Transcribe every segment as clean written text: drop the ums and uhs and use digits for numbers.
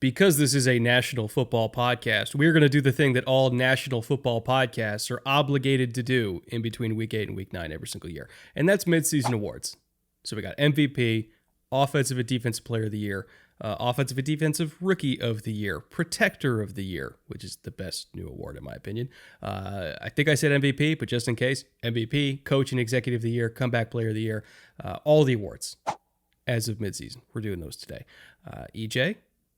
Because this is a national football podcast, we're going to do the thing that all national football podcasts are obligated to do in between week 8 and week 9 every single year. And that's midseason awards. So we got MVP, Offensive and Defensive Player of the Year, Offensive and Defensive Rookie of the Year, Protector of the Year, which is the best new award in my opinion. I think I said MVP, but just in case, MVP, Coach and Executive of the Year, Comeback Player of the Year, all the awards as of midseason. We're doing those today. EJ,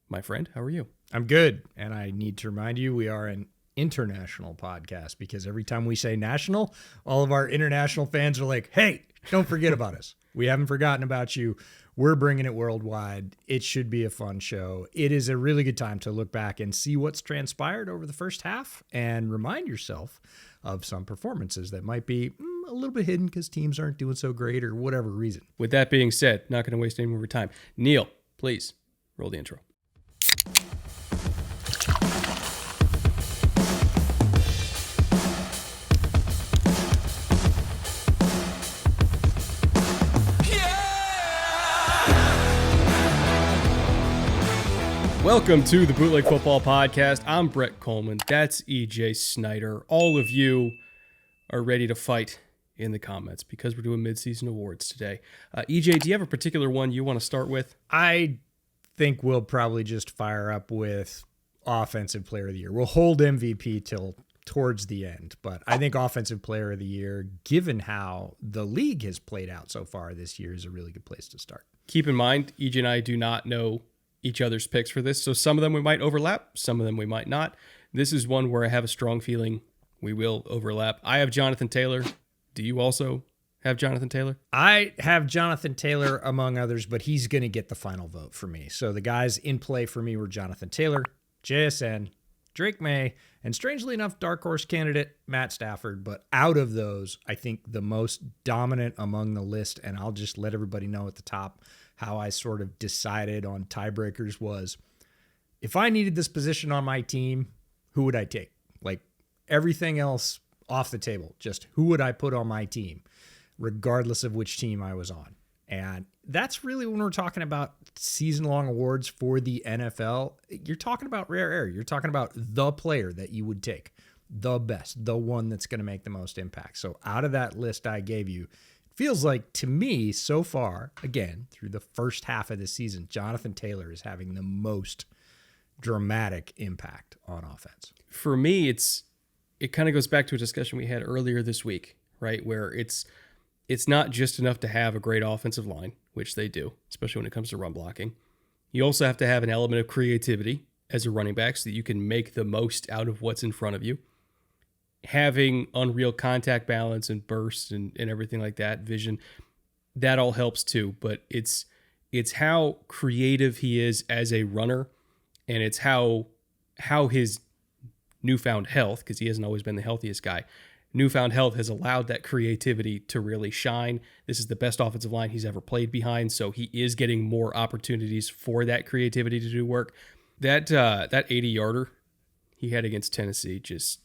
my friend, how are you? I'm good, and I need to remind you we are an international podcast because every time we say national, all of our international fans are like, hey, don't forget about us. We haven't forgotten about you. We're bringing it worldwide. It should be a fun show. It is a really good time to look back and see what's transpired over the first half and remind yourself of some performances that might be a little bit hidden because teams aren't doing so great or whatever reason. With that being said, not going to waste any more time. Neil, please roll the intro. Welcome to the Bootleg Football Podcast. I'm Brett Coleman. That's EJ Snyder. All of you are ready to fight in the comments because we're doing midseason awards today. EJ, do you have a particular one you want to start with? I think we'll probably just fire up with Offensive Player of the Year. We'll hold MVP till towards the end, but I think Offensive Player of the Year, given how the league has played out so far this year, is a really good place to start. Keep in mind, EJ and I do not know each other's picks for this, so some of them we might overlap, some of them we might not. This is one where I have a strong feeling we will overlap. I have Jonathan Taylor. Do you also have Jonathan Taylor? I have Jonathan Taylor among others, but he's going to get the final vote for me. So the guys in play for me were Jonathan Taylor, JSN, Drake May, and strangely enough, dark horse candidate Matt Stafford. But out of those, I think the most dominant among the list, and I'll just let everybody know at the top how I sort of decided on tiebreakers, was if I needed this position on my team, who would I take? Like everything else off the table, just who would I put on my team, regardless of which team I was on. And that's really when we're talking about season-long awards for the NFL. You're talking about rare air. You're talking about the player that you would take, the best, the one that's going to make the most impact. So out of that list I gave you, feels like to me so far, again, through the first half of the season, Jonathan Taylor is having the most dramatic impact on offense. For me, it kind of goes back to a discussion we had earlier this week, right? Where it's not just enough to have a great offensive line, which they do, especially when it comes to run blocking. You also have to have an element of creativity as a running back so that you can make the most out of what's in front of you. Having unreal contact balance and bursts and everything like that, vision, that all helps too. But it's how creative he is as a runner, and it's how his newfound health, because he hasn't always been the healthiest guy, newfound health has allowed that creativity to really shine. This is the best offensive line he's ever played behind, so he is getting more opportunities for that creativity to do work. That 80-yarder he had against Tennessee just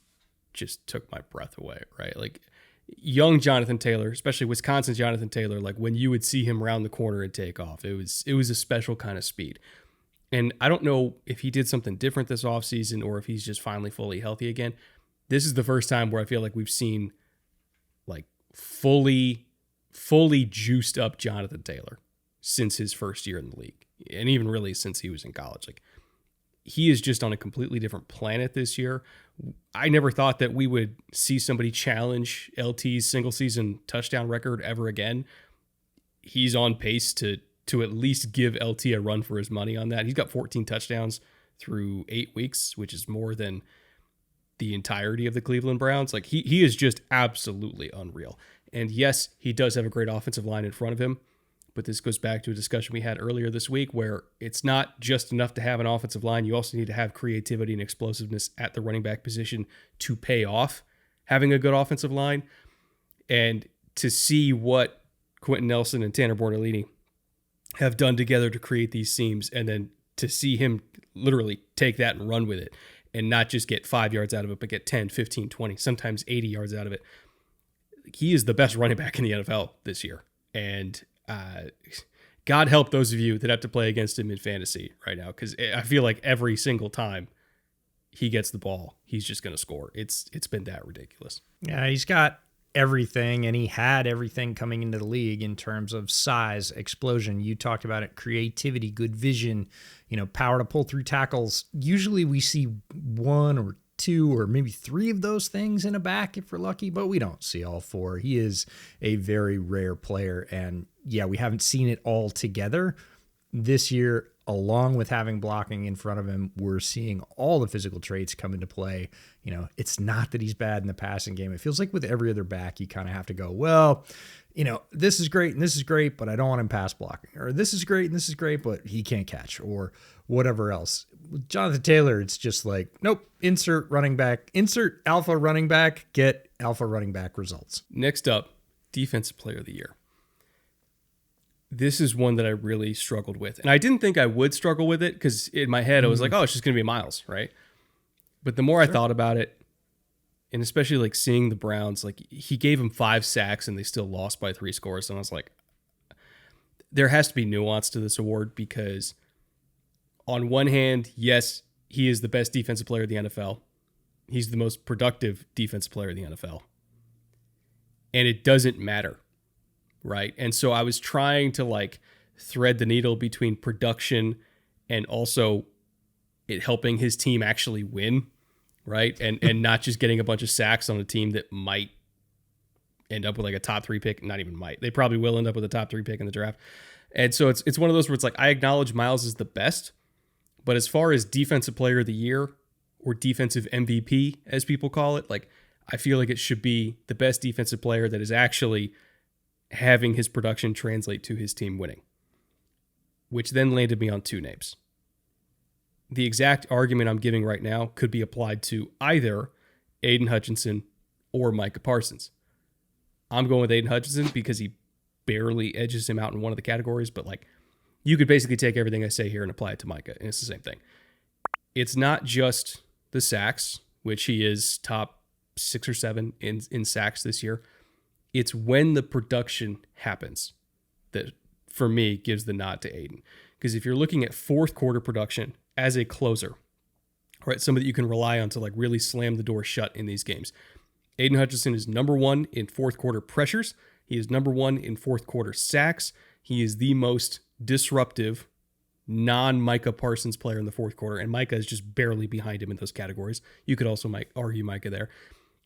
took my breath away, right? Like young Jonathan Taylor, especially Wisconsin's Jonathan Taylor, like when you would see him round the corner and take off, it was a special kind of speed. And I don't know if he did something different this offseason or if he's just finally fully healthy again. This is the first time where I feel like we've seen like fully juiced up Jonathan Taylor since his first year in the league. And even really since he was in college. Like he is just on a completely different planet this year. I never thought that we would see somebody challenge LT's single season touchdown record ever again. He's on pace to at least give LT a run for his money on that. He's got 14 touchdowns through 8 weeks, which is more than the entirety of the Cleveland Browns. Like he is just absolutely unreal. And yes, he does have a great offensive line in front of him, but this goes back to a discussion we had earlier this week where it's not just enough to have an offensive line. You also need to have creativity and explosiveness at the running back position to pay off having a good offensive line. And to see what Quentin Nelson and Tanner Bortolini have done together to create these seams, and then to see him literally take that and run with it and not just get 5 yards out of it, but get 10, 15, 20, sometimes 80 yards out of it. He is the best running back in the NFL this year. And God help those of you that have to play against him in fantasy right now, because I feel like every single time he gets the ball, he's just going to score. It's been that ridiculous. Yeah, he's got everything, and he had everything coming into the league in terms of size, explosion. You talked about it, creativity, good vision, power to pull through tackles. Usually we see one or two or maybe three of those things in a back if we're lucky, but we don't see all four. He is a very rare player, and yeah, we haven't seen it all together this year. Along with having blocking in front of him, we're seeing all the physical traits come into play. It's not that he's bad in the passing game. It feels like with every other back, you kind of have to go, well, this is great and this is great, but I don't want him pass blocking. Or this is great and this is great, but he can't catch, or whatever else. With Jonathan Taylor, it's just like, nope, insert running back, insert alpha running back, get alpha running back results. Next up, Defensive Player of the Year. This is one that I really struggled with. And I didn't think I would struggle with it because in my head I was like, oh, it's just going to be Miles, right? But the more I thought about it, and especially like seeing the Browns, like he gave him 5 sacks and they still lost by 3 scores. And I was like, there has to be nuance to this award, because on one hand, yes, he is the best defensive player in the NFL. He's the most productive defensive player in the NFL. And it doesn't matter. Right. And so I was trying to like thread the needle between production and also it helping his team actually win. Right. And not just getting a bunch of sacks on a team that might end up with like a top 3 pick. Not even might. They probably will end up with a top 3 pick in the draft. And so it's one of those where it's like, I acknowledge Miles is the best, but as far as Defensive Player of the Year or defensive MVP, as people call it, like I feel like it should be the best defensive player that is actually having his production translate to his team winning, which then landed me on 2 names. The exact argument I'm giving right now could be applied to either Aiden Hutchinson or Micah Parsons. I'm going with Aiden Hutchinson because he barely edges him out in one of the categories, but like you could basically take everything I say here and apply it to Micah, and it's the same thing. It's not just the sacks, which he is top 6 or 7 in sacks this year. It's when the production happens that, for me, gives the nod to Aiden. Because if you're looking at fourth quarter production as a closer, right, somebody that you can rely on to like really slam the door shut in these games, Aiden Hutchinson is number 1 in fourth quarter pressures. He is number 1 in fourth quarter sacks. He is the most disruptive non-Micah Parsons player in the fourth quarter, and Micah is just barely behind him in those categories. You could also argue Micah there.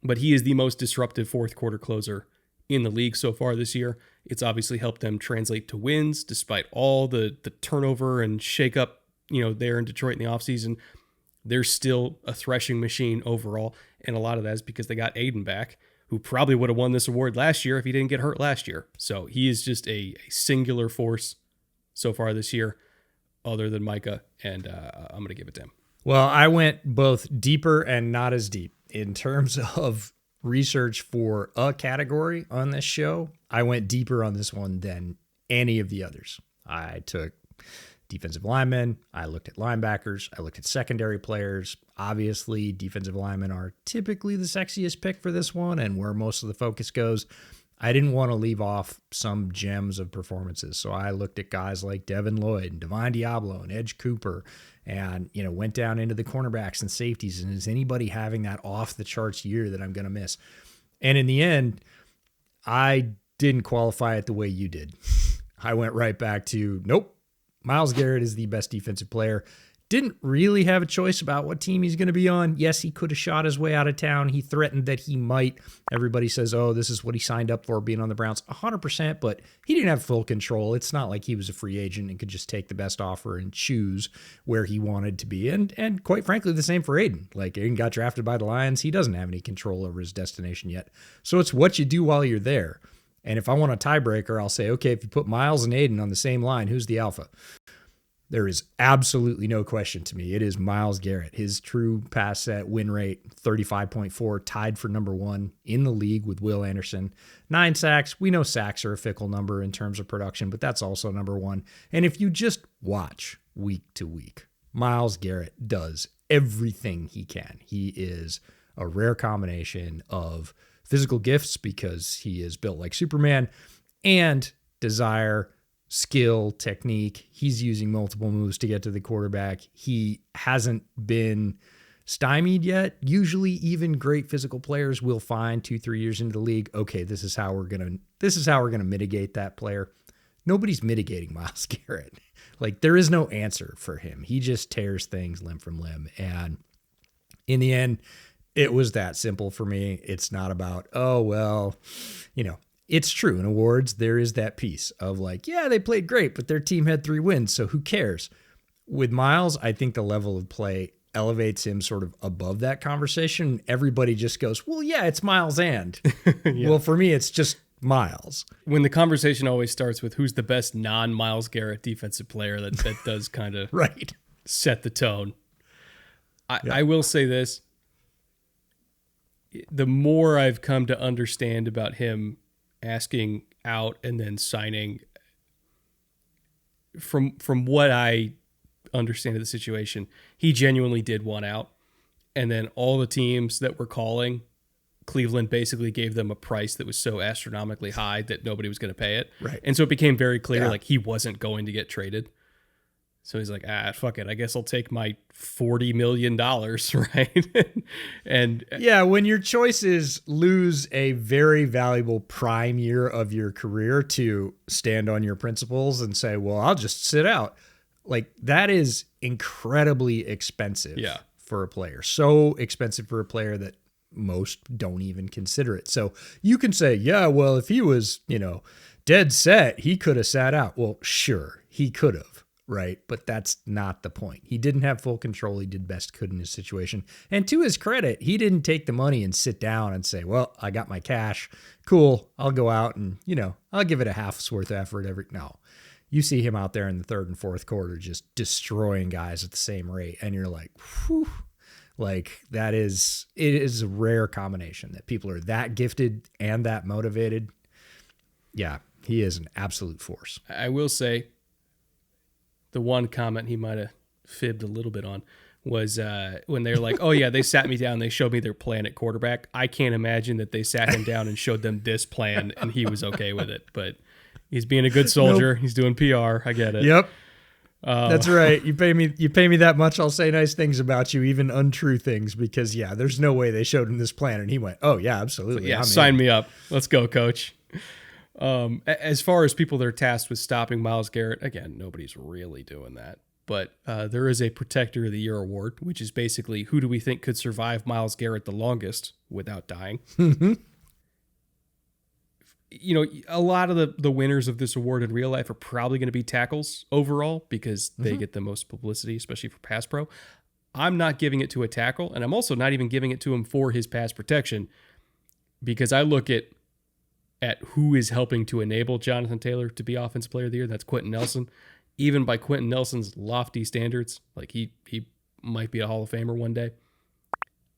But he is the most disruptive fourth quarter closer in the league so far this year. It's obviously helped them translate to wins despite all the turnover and shakeup, there in Detroit in the offseason. They're still a threshing machine overall, and a lot of that is because they got Aiden back, who probably would have won this award last year if he didn't get hurt last year. So he is just a singular force so far this year, other than Micah, and I'm going to give it to him. Well, I went both deeper and not as deep in terms of research for a category on this show. I went deeper on this one than any of the others. I took defensive linemen. I looked at linebackers. I looked at secondary players. Obviously, defensive linemen are typically the sexiest pick for this one and where most of the focus goes. I didn't want to leave off some gems of performances. So I looked at guys like Devin Lloyd and Divine Diablo and Edge Cooper and, went down into the cornerbacks and safeties. And is anybody having that off the charts year that I'm going to miss? And in the end, I didn't qualify it the way you did. I went right back to, nope, Myles Garrett is the best defensive player. Didn't really have a choice about what team he's going to be on. Yes, he could have shot his way out of town. He threatened that he might. Everybody says, oh, this is what he signed up for, being on the Browns. 100%, but he didn't have full control. It's not like he was a free agent and could just take the best offer and choose where he wanted to be. And quite frankly, the same for Aiden. Like, Aiden got drafted by the Lions. He doesn't have any control over his destination yet. So it's what you do while you're there. And if I want a tiebreaker, I'll say, okay, if you put Myles and Aiden on the same line, who's the alpha? There is absolutely no question to me. It is Myles Garrett. His true pass set win rate, 35.4, tied for number 1 in the league with Will Anderson. 9 sacks. We know sacks are a fickle number in terms of production, but that's also number 1. And if you just watch week to week, Myles Garrett does everything he can. He is a rare combination of physical gifts because he is built like Superman and desire, skill, technique. He's using multiple moves to get to the quarterback. He hasn't been stymied yet. Usually even great physical players will find 2-3 years into the league, okay, this is how we're going to mitigate that player. Nobody's mitigating Myles Garrett. Like, there is no answer for him. He just tears things limb from limb. And in the end, it was that simple for me. It's not about, oh, well, it's true. In awards, there is that piece of like, yeah, they played great, but their team had 3 wins, so who cares? With Myles, I think the level of play elevates him sort of above that conversation. Everybody just goes, well, yeah, it's Myles and. Yeah. Well, for me, it's just Myles. When the conversation always starts with who's the best non-Myles Garrett defensive player, that does kind of right. set the tone. I will say this. The more I've come to understand about him asking out and then signing, from what I understand of the situation, he genuinely did want out. And then all the teams that were calling, Cleveland basically gave them a price that was so astronomically high that nobody was going to pay it. Right. And so it became very clear, like, he wasn't going to get traded. So he's like, fuck it. I guess I'll take my $40 million, right? And yeah, when your choice is lose a very valuable prime year of your career to stand on your principles and say, well, I'll just sit out. Like, that is incredibly expensive for a player. So expensive for a player that most don't even consider it. So you can say, yeah, well, if he was, dead set, he could have sat out. Well, sure, he could have. Right. But that's not the point. He didn't have full control. He did best could in his situation. And to his credit, he didn't take the money and sit down and say, well, I got my cash. Cool. I'll go out and, I'll give it a half's worth of effort No, you see him out there in the third and fourth quarter, just destroying guys at the same rate. And you're like, whew, like it is a rare combination that people are that gifted and that motivated. Yeah. He is an absolute force. I will say, the one comment he might have fibbed a little bit on was when they're like, oh, yeah, they sat me down. They showed me their plan at quarterback. I can't imagine that they sat him down and showed them this plan and he was okay with it. But he's being a good soldier. Nope. He's doing PR. I get it. Yep. That's right. You pay me that much, I'll say nice things about you, even untrue things, because, yeah, there's no way they showed him this plan. And he went, oh, yeah, absolutely. So, yeah, sign me up. Let's go, coach. As far as people that are tasked with stopping Myles Garrett, again, nobody's really doing that. But there is a Protector of the Year award, which is basically who do we think could survive Myles Garrett the longest without dying. A lot of the winners of this award in real life are probably going to be tackles overall because they get the most publicity, especially for pass pro. I'm not giving it to a tackle, and I'm also not even giving it to him for his pass protection because I look at who is helping to enable Jonathan Taylor to be Offensive Player of the Year. That's Quentin Nelson. Even by Quentin Nelson's lofty standards, like he might be a Hall of Famer one day.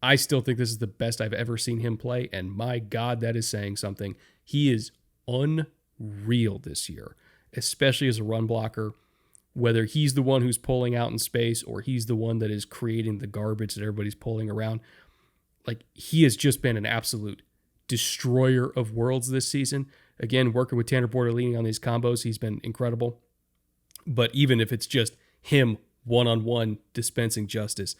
I still think this is the best I've ever seen him play, and my God, that is saying something. He is unreal this year, especially as a run blocker, whether he's the one who's pulling out in space or he's the one that is creating the garbage that everybody's pulling around. Like, he has just been an absolute destroyer of worlds this season. Again, working with Tanner Bortolini on these combos, he's been incredible. But even if it's just him one-on-one dispensing justice,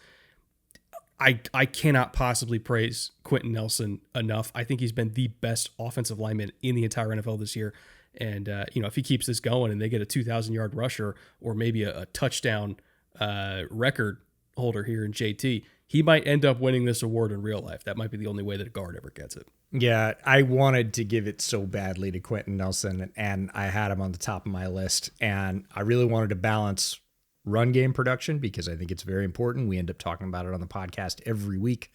I cannot possibly praise Quentin Nelson enough. I think he's been the best offensive lineman in the entire NFL this year. And, if he keeps this going and they get a 2,000-yard rusher or maybe a touchdown record holder here in JT, he might end up winning this award in real life. That might be the only way that a guard ever gets it. Yeah, I wanted to give it so badly to Quentin Nelson, and I had him on the top of my list. And I really wanted to balance run game production because I think it's very important. We end up talking about it on the podcast every week.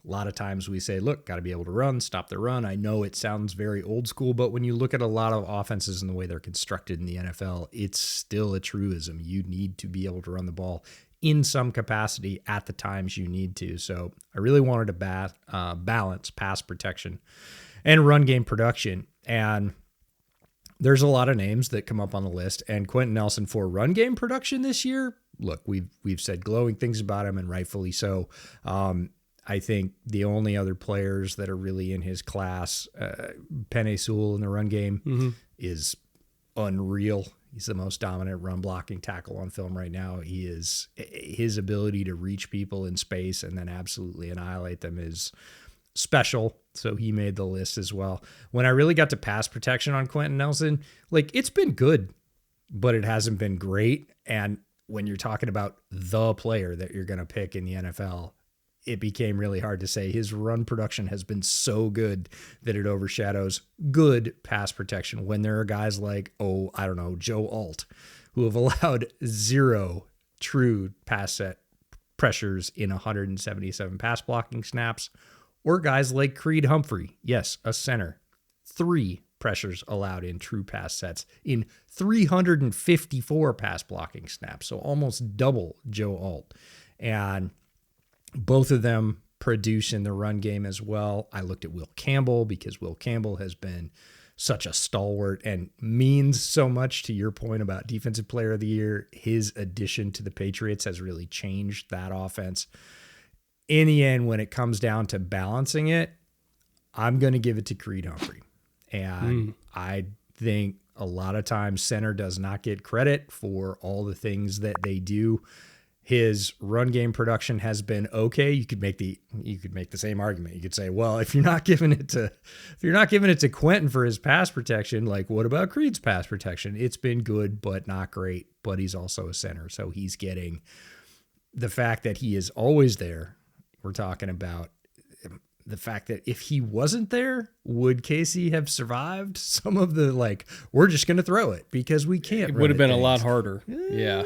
A lot of times we say, look, got to be able to run, stop the run. I know it sounds very old school, but when you look at a lot of offenses and the way they're constructed in the NFL, it's still a truism. You need to be able to run the ball in some capacity at the times you need to. So I really wanted to balance pass protection and run game production. And there's a lot of names that come up on the list. And Quentin Nelson for run game production this year, look, we've said glowing things about him, and rightfully so. I think the only other players that are really in his class, Penei Sewell in the run game is unreal. He's the most dominant run blocking tackle on film right now. His ability to reach people in space and then absolutely annihilate them is special. So he made the list as well. When I really got to pass protection on Quentin Nelson, like, it's been good, but it hasn't been great. And when you're talking about the player that you're going to pick in the NFL, it became really hard to say. His run production has been so good that it overshadows good pass protection when there are guys like, Joe Alt, who have allowed 0 true pass set pressures in 177 pass blocking snaps, or guys like Creed Humphrey, yes, a center, 3 pressures allowed in true pass sets in 354 pass blocking snaps, so almost double Joe Alt. And both of them produce in the run game as well. I looked at Will Campbell because Will Campbell has been such a stalwart and means so much. To your point about Defensive Player of the Year, his addition to the Patriots has really changed that offense. In the end, when it comes down to balancing it, I'm going to give it to Creed Humphrey. And I think a lot of times center does not get credit for all the things that they do. His run game production has been okay. You could make the same argument. You could say, well, if you're not giving it to Quentin for his pass protection, like, what about Creed's pass protection? It's been good, but not great. But he's also a center, so he's getting the fact that he is always there. We're talking about the fact that if he wasn't there, would Casey have survived some of the, like, we're just going to throw it because we can't? It would have been a lot harder. Yeah.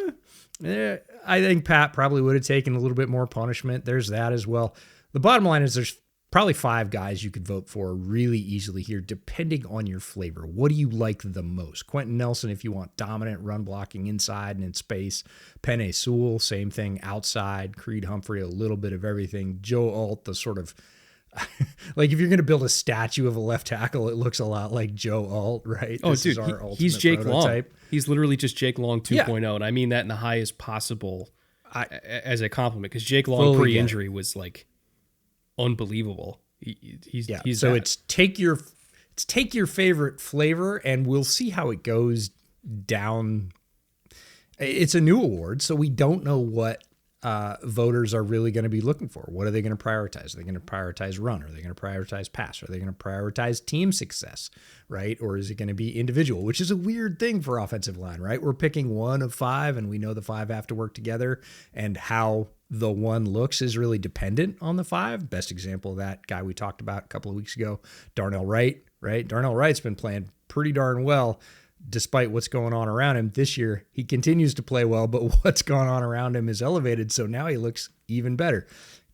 I think Pat probably would have taken a little bit more punishment. There's that as well. The bottom line is there's probably 5 guys you could vote for really easily here, depending on your flavor. What do you like the most? Quentin Nelson, if you want dominant run blocking inside and in space. Penei Sewell, same thing outside. Creed Humphrey, a little bit of everything. Joe Alt, the sort of like, if you're going to build a statue of a left tackle, it looks a lot like Joe Alt, right? Oh, dude, he's Jake prototype. Long. He's literally just Jake Long 2.0, and I mean that in the highest possible as a compliment, because Jake Long pre-injury was like unbelievable. He's so it's take your favorite flavor, and we'll see how it goes down. It's a new award, so we don't know what voters are really going to be looking for. What are they going to prioritize? Are they going to prioritize run? Are they going to prioritize pass? Are they going to prioritize team success, right? Or is it going to be individual, which is a weird thing for offensive line, right? We're picking 1 of 5, and we know the 5 have to work together, and how the 1 looks is really dependent on the 5. Best example of that guy we talked about a couple of weeks ago, Darnell Wright, right? Darnell Wright's been playing pretty darn well. Despite what's going on around him this year, he continues to play well, but what's going on around him is elevated, so now he looks even better.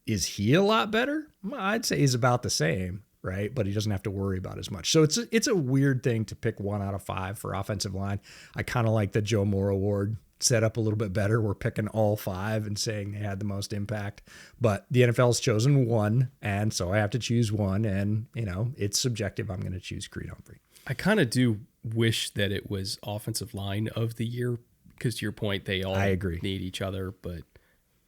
Is he a lot better? I'd say he's about the same, right? But he doesn't have to worry about as much. So it's a weird thing to pick 1 out of 5 for offensive line. I kind of like the Joe Moore Award set up a little bit better. We're picking all 5 and saying they had the most impact. But the NFL's chosen 1, and so I have to choose 1, and, it's subjective. I'm going to choose Creed Humphrey. I kind of do wish that it was offensive line of the year, because to your point, they all need each other, but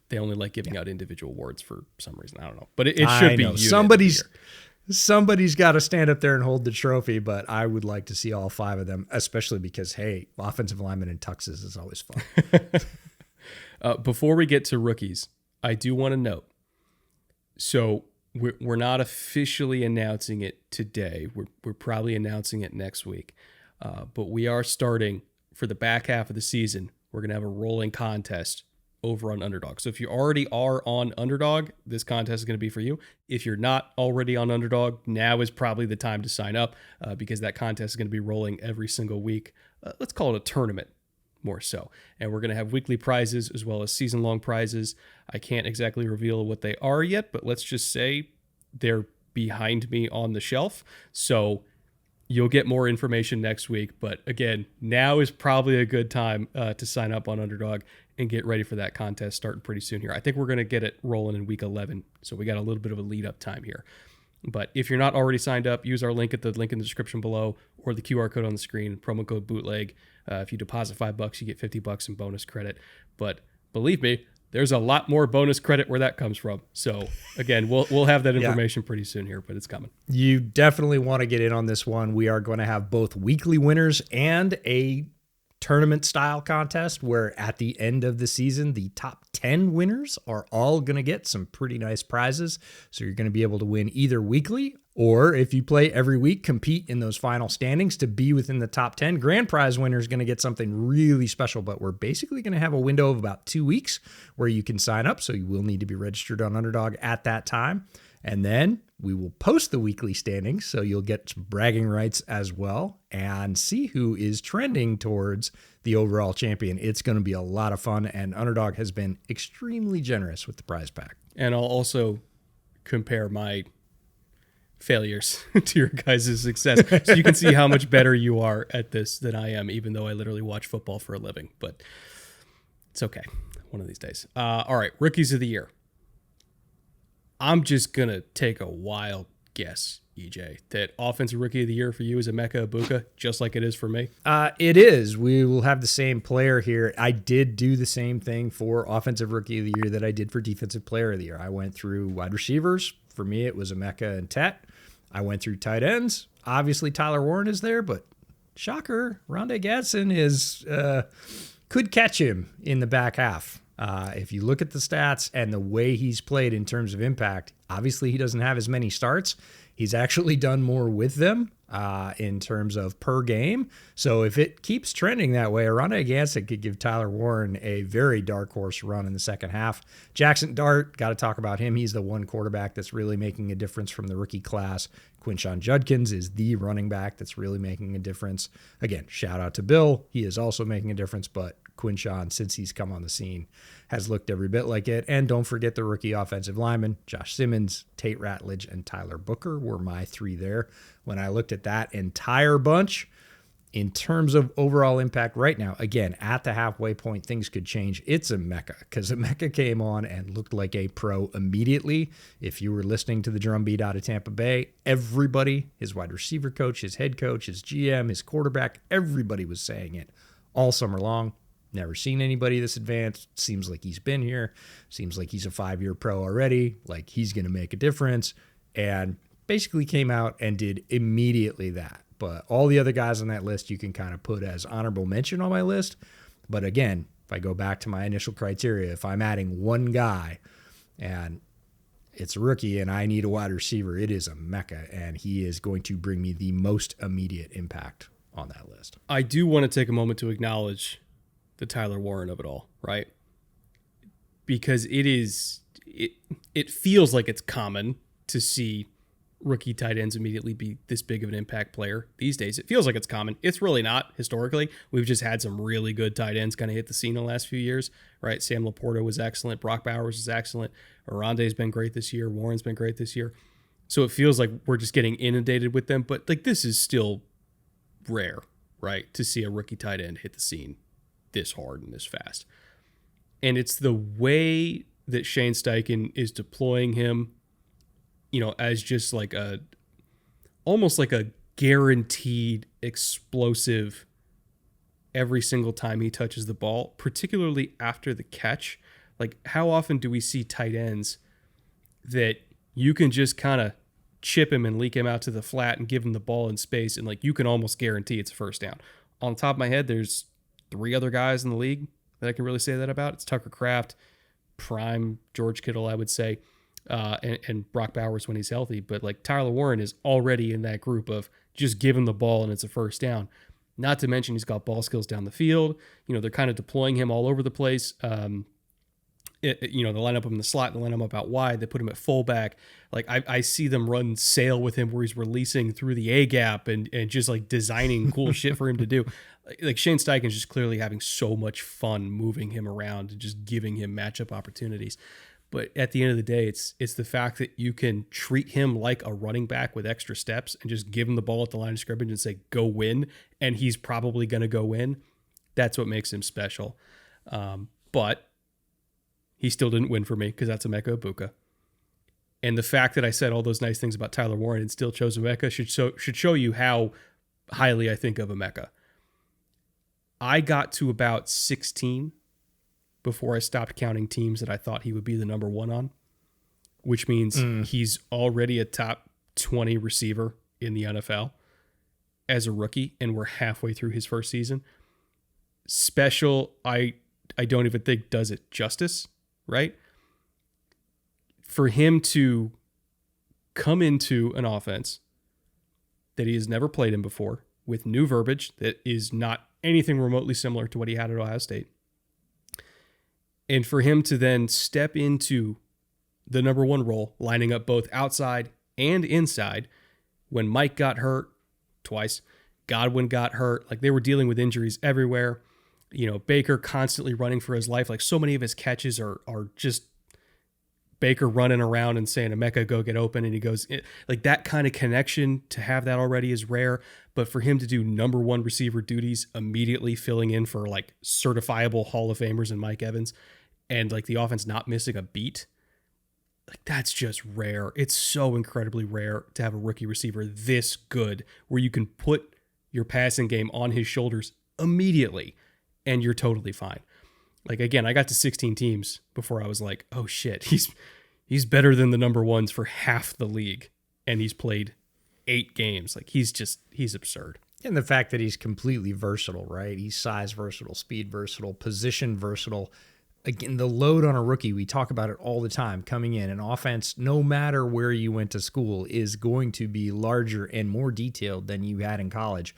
they only like giving out individual awards for some reason. I don't know, but it should be somebody's got to stand up there and hold the trophy, but I would like to see all 5 of them, especially because, hey, offensive lineman in tuxes is always fun. Before we get to rookies, I do want to note, so we're not officially announcing it today. We're probably announcing it next week. But we are starting for the back half of the season. We're going to have a rolling contest over on Underdog. So if you already are on Underdog, this contest is going to be for you. If you're not already on Underdog, now is probably the time to sign up because that contest is going to be rolling every single week. Let's call it a tournament more so. And we're going to have weekly prizes as well as season-long prizes. I can't exactly reveal what they are yet, but let's just say they're behind me on the shelf. So you'll get more information next week. But again, now is probably a good time to sign up on Underdog and get ready for that contest starting pretty soon here. I think we're going to get it rolling in week 11. So we got a little bit of a lead up time here. But if you're not already signed up, use our link at the link in the description below or the QR code on the screen, promo code bootleg. If you deposit $5, you get $50 in bonus credit. But believe me, there's a lot more bonus credit where that comes from. So again, we'll have that information pretty soon here, but it's coming. You definitely want to get in on this one. We are going to have both weekly winners and a tournament style contest where at the end of the season, the top 10 winners are all going to get some pretty nice prizes. So you're going to be able to win either weekly, or if you play every week, compete in those final standings to be within the top 10. Grand prize winner is going to get something really special, but we're basically going to have a window of about 2 weeks where you can sign up. So you will need to be registered on Underdog at that time. And then we will post the weekly standings, so you'll get some bragging rights as well and see who is trending towards the overall champion. It's going to be a lot of fun, and Underdog has been extremely generous with the prize pack. And I'll also compare my failures to your guys' success, so you can see how much better you are at this than I am, even though I literally watch football for a living. But it's okay. One of these days. All right, Rookies of the Year. I'm just going to take a wild guess, EJ, that Offensive Rookie of the Year for you is Emeka Egbuka, just like it is for me. It is. We will have the same player here. I did do the same thing for Offensive Rookie of the Year that I did for Defensive Player of the Year. I went through wide receivers. For me, it was Emeka and Tet. I went through tight ends. Obviously, Tyler Warren is there, but shocker, Rondé Gadsden could catch him in the back half. If you look at the stats and the way he's played in terms of impact, obviously he doesn't have as many starts. He's actually done more with them in terms of per game. So if it keeps trending that way, Rondé Gadsden could give Tyler Warren a very dark horse run in the second half. Jackson Dart, got to talk about him. He's the one quarterback that's really making a difference from the rookie class. Quinshon Judkins is the running back that's really making a difference. Again, shout out to Bill. He is also making a difference, but Quinshon, since he's come on the scene, has looked every bit like it. And don't forget the rookie offensive linemen, Josh Simmons, Tate Ratledge, and Tyler Booker were my three there. When I looked at that entire bunch, in terms of overall impact right now, again, at the halfway point, things could change. It's Emeka, because Emeka came on and looked like a pro immediately. If you were listening to the drumbeat out of Tampa Bay, everybody, his wide receiver coach, his head coach, his GM, his quarterback, everybody was saying it all summer long. Never seen anybody this advanced. Seems like he's been here. Seems like he's a 5-year pro already. Like he's going to make a difference. And basically came out and did immediately that. But all the other guys on that list you can kind of put as honorable mention on my list. But again, if I go back to my initial criteria, if I'm adding one guy and it's a rookie and I need a wide receiver, it is Emeka. And he is going to bring me the most immediate impact on that list. I do want to take a moment to acknowledge the Tyler Warren of it all, right? Because it feels like it's common to see rookie tight ends immediately be this big of an impact player these days. It feels like it's common. It's really not historically. We've just had some really good tight ends kind of hit the scene in the last few years, right? Sam Laporta was excellent. Brock Bowers is excellent. Rondé's been great this year. Warren's been great this year. So it feels like we're just getting inundated with them. But like this is still rare, right? To see a rookie tight end hit the scene this hard and this fast. And it's the way that Shane Steichen is deploying him, you know, as just like almost like a guaranteed explosive every single time he touches the ball, particularly after the catch. Like how often do we see tight ends that you can just kind of chip him and leak him out to the flat and give him the ball in space, and like you can almost guarantee it's a first down? On the top of my head, there's 3 other guys in the league that I can really say that about. It's Tucker Kraft, prime George Kittle, I would say, and Brock Bowers when he's healthy. But like Tyler Warren is already in that group of just give him the ball and it's a first down. Not to mention he's got ball skills down the field. You know, they're kind of deploying him all over the place. You know, they line up him in the slot, they line him up out wide, they put him at fullback. Like I see them run sail with him where he's releasing through the A gap and just like designing cool shit for him to do. Like Shane Steichen's just clearly having so much fun moving him around and just giving him matchup opportunities. But at the end of the day, it's the fact that you can treat him like a running back with extra steps and just give him the ball at the line of scrimmage and say, go win. And he's probably going to go win. That's what makes him special. But he still didn't win for me because that's Emeka Egbuka. And the fact that I said all those nice things about Tyler Warren and still chose Emeka should show you how highly I think of Emeka. I got to about 16 before I stopped counting teams that I thought he would be the number one on, which means he's already a top 20 receiver in the NFL as a rookie, and we're halfway through his first season. Special, I don't even think does it justice, right? For him to come into an offense that he has never played in before with new verbiage that is not anything remotely similar to what he had at Ohio State, and for him to then step into the number one role, lining up both outside and inside when Mike got hurt twice, Godwin got hurt, like they were dealing with injuries everywhere. Baker constantly running for his life. Like so many of his catches are just Baker running around and saying, Emeka, go get open. And he goes, like that kind of connection, to have that already is rare. But for him to do number one receiver duties, immediately filling in for like certifiable Hall of Famers and Mike Evans, and like the offense not missing a beat, like that's just rare. It's so incredibly rare to have a rookie receiver this good where you can put your passing game on his shoulders immediately and you're totally fine. Like, again, I got to 16 teams before I was like, oh shit, he's better than the number ones for half the league, and he's played 8 games. Like he's absurd. And the fact that he's completely versatile, right? He's size versatile, speed versatile, position versatile. Again, the load on a rookie, we talk about it all the time, coming in an offense, no matter where you went to school, is going to be larger and more detailed than you had in college.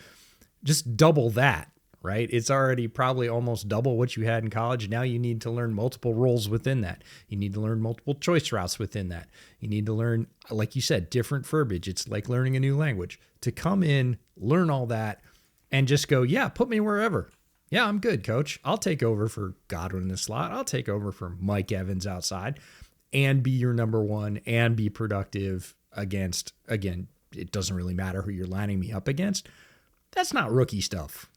Just double that, right? It's already probably almost double what you had in college. Now you need to learn multiple roles within that. You need to learn multiple choice routes within that. You need to learn, like you said, different verbiage. It's like learning a new language. To come in, learn all that, and just go, yeah, put me wherever. Yeah, I'm good, coach. I'll take over for Godwin in the slot. I'll take over for Mike Evans outside and be your number one and be productive against, again, it doesn't really matter who you're lining me up against. That's not rookie stuff.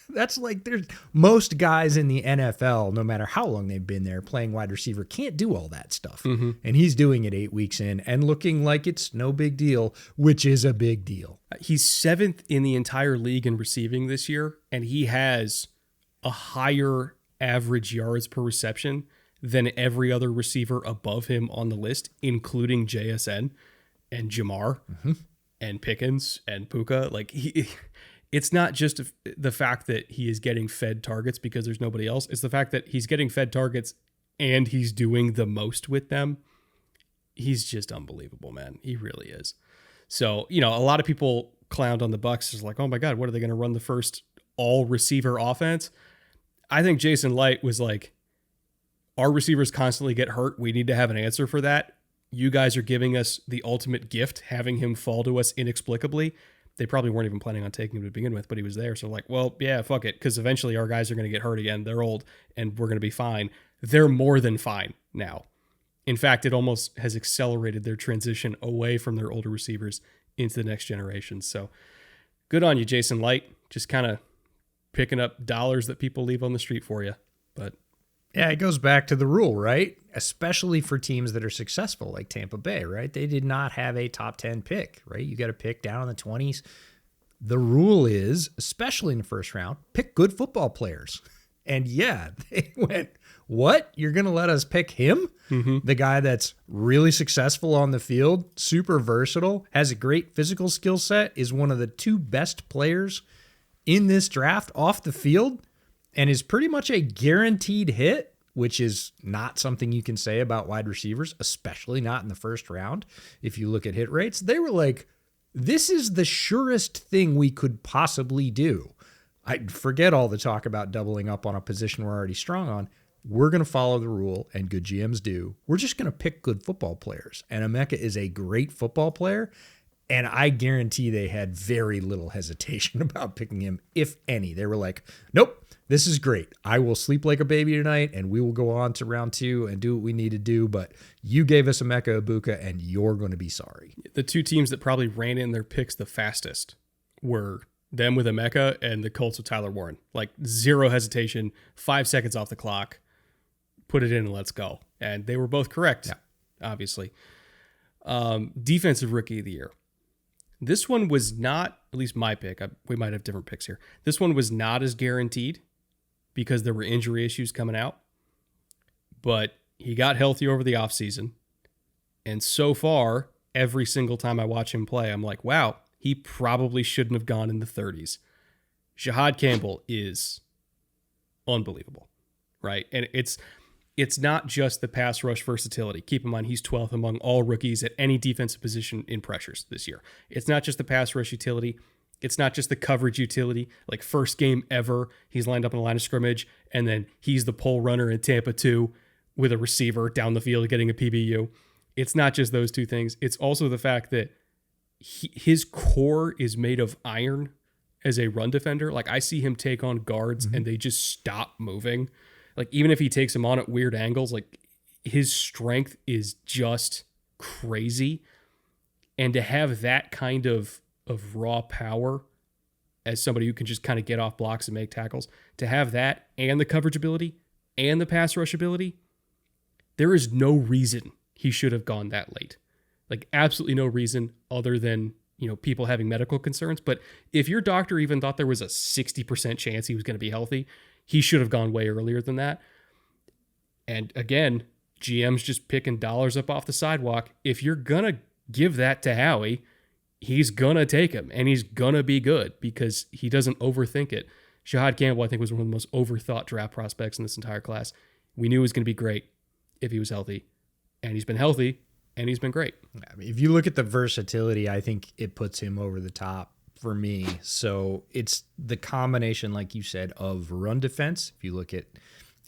That's like there's most guys in the NFL, no matter how long they've been there playing wide receiver, can't do all that stuff. Mm-hmm. And he's doing it 8 weeks in and looking like it's no big deal, which is a big deal. He's 7th in the entire league in receiving this year, and he has a higher average yards per reception than every other receiver above him on the list, including JSN and Jamar and Pickens and Puka. Like it's not just the fact that he is getting fed targets because there's nobody else. It's the fact that he's getting fed targets and he's doing the most with them. He's just unbelievable, man. He really is. So, a lot of people clowned on the Bucs. It's like, oh my God, what are they going to run the first all receiver offense? I think Jason Light was like, our receivers constantly get hurt. We need to have an answer for that. You guys are giving us the ultimate gift, having him fall to us inexplicably. They probably weren't even planning on taking him to begin with, but he was there. So like, well, yeah, fuck it. Because eventually our guys are going to get hurt again. They're old and we're going to be fine. They're more than fine now. In fact, it almost has accelerated their transition away from their older receivers into the next generation. So good on you, Jason Light. Just kind of picking up dollars that people leave on the street for you. But yeah, it goes back to the rule, right? Especially for teams that are successful like Tampa Bay, right? They did not have a top 10 pick, right? You got to pick down in the 20s. The rule is, especially in the first round, pick good football players. And yeah, they went, what? You're going to let us pick him? Mm-hmm. The guy that's really successful on the field, super versatile, has a great physical skill set, is one of the 2 best players in this draft off the field, and is pretty much a guaranteed hit, which is not something you can say about wide receivers, especially not in the first round. If you look at hit rates, they were like, this is the surest thing we could possibly do. I forget all the talk about doubling up on a position we're already strong on. We're going to follow the rule, and good GMs do. We're just going to pick good football players. And Emeka is a great football player, and I guarantee they had very little hesitation about picking him, if any. They were like, nope, this is great. I will sleep like a baby tonight, and we will go on to round 2 and do what we need to do. But you gave us Emeka Egbuka, and you're going to be sorry. The 2 teams that probably ran in their picks the fastest were them with Emeka and the Colts with Tyler Warren. Like 0 hesitation, 5 seconds off the clock, put it in and let's go. And they were both correct, obviously. Defensive Rookie of the Year. This one was not, at least my pick, we might have different picks here. This one was not as guaranteed because there were injury issues coming out. but he got healthy over the offseason. And so far, every single time I watch him play, I'm like, wow, he probably shouldn't have gone in the 30s. Shahad Campbell is unbelievable, right? And it's not just the pass rush versatility. Keep in mind, he's 12th among all rookies at any defensive position in pressures this year. It's not just the pass rush utility. It's not just the coverage utility. Like, first game ever, he's lined up in the line of scrimmage, and then he's the pole runner in Tampa 2 with a receiver down the field getting a PBU. It's not just those two things. It's also the fact that his core is made of iron as a run defender. Like, I see him take on guards and they just stop moving. Like, even if he takes him on at weird angles, like, his strength is just crazy. And to have that kind of raw power as somebody who can just kind of get off blocks and make tackles, to have that and the coverage ability and the pass rush ability, there is no reason he should have gone that late. Like, absolutely no reason other than, people having medical concerns. But if your doctor even thought there was a 60% chance he was going to be healthy, he should have gone way earlier than that. And again, GM's just picking dollars up off the sidewalk. If you're going to give that to Howie, he's going to take him, and he's going to be good because he doesn't overthink it. Shahad Campbell, I think, was one of the most overthought draft prospects in this entire class. We knew he was going to be great if he was healthy, and he's been healthy, and he's been great. I mean, if you look at the versatility, I think it puts him over the top for me. So it's the combination, like you said, of run defense. If you look at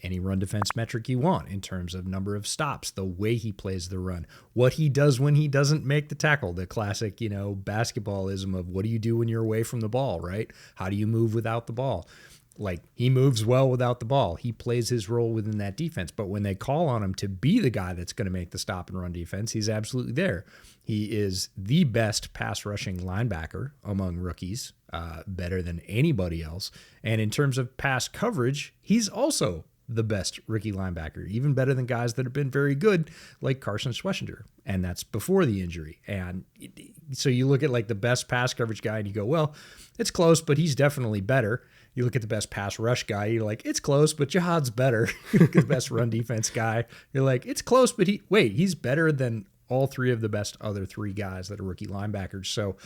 any run defense metric you want in terms of number of stops, the way he plays the run, what he does when he doesn't make the tackle, the classic, basketballism of what do you do when you're away from the ball, right? How do you move without the ball? Like, he moves well without the ball. He plays his role within that defense. But when they call on him to be the guy that's going to make the stop and run defense, he's absolutely there. He is the best pass rushing linebacker among rookies, better than anybody else. And in terms of pass coverage, he's also the best rookie linebacker, even better than guys that have been very good, like Carson Schwessinger. And that's before the injury. And so you look at like the best pass coverage guy and you go, well, it's close, but he's definitely better. You look at the best pass rush guy, you're like, it's close, but Jihad's better. You look at the best run defense guy, you're like, it's close, but he's better than all three of the best other three guys that are rookie linebackers. So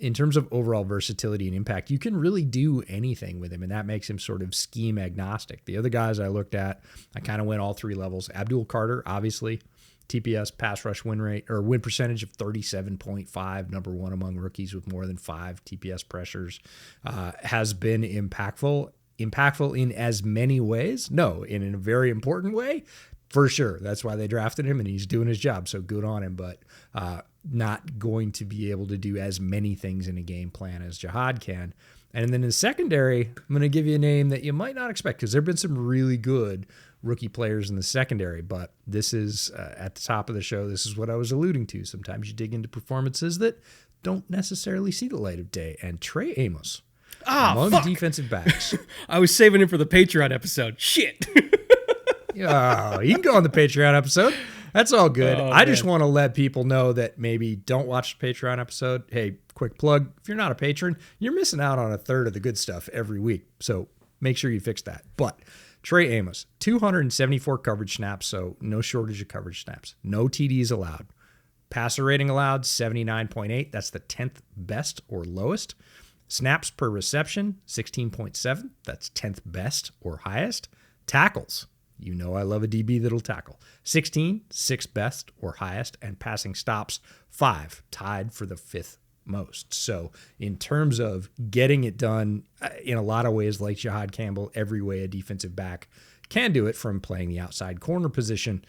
in terms of overall versatility and impact, you can really do anything with him, and that makes him sort of scheme agnostic. The other guys I looked at, I kind of went all three levels. Abdul Carter, obviously, TPS pass rush win rate or win percentage of 37.5, number one among rookies with more than 5 TPS pressures, has been impactful in as many ways. No, in a very important way, for sure. That's why they drafted him, and he's doing his job. So good on him, but not going to be able to do as many things in a game plan as Jihad can. And then in the secondary, I'm going to give you a name that you might not expect because there have been some really good rookie players in the secondary, but this is at the top of the show. This is what I was alluding to. Sometimes you dig into performances that don't necessarily see the light of day. And Trey Amos, among defensive backs. I was saving him for the Patreon episode. Shit. Oh, you can go on the Patreon episode. That's all good. I just want to let people know that maybe don't watch the Patreon episode. Hey, quick plug. If you're not a patron, you're missing out on a third of the good stuff every week. So make sure you fix that. But Trey Amos, 274 coverage snaps, so no shortage of coverage snaps. No TDs allowed. Passer rating allowed, 79.8. That's the 10th best or lowest. Snaps per reception, 16.7. That's 10th best or highest. Tackles. You know I love a DB that'll tackle. 16, 6th best or highest. And passing stops, 5, tied for the 5th most. So in terms of getting it done in a lot of ways, like Jihad Campbell, every way a defensive back can do it, from playing the outside corner position,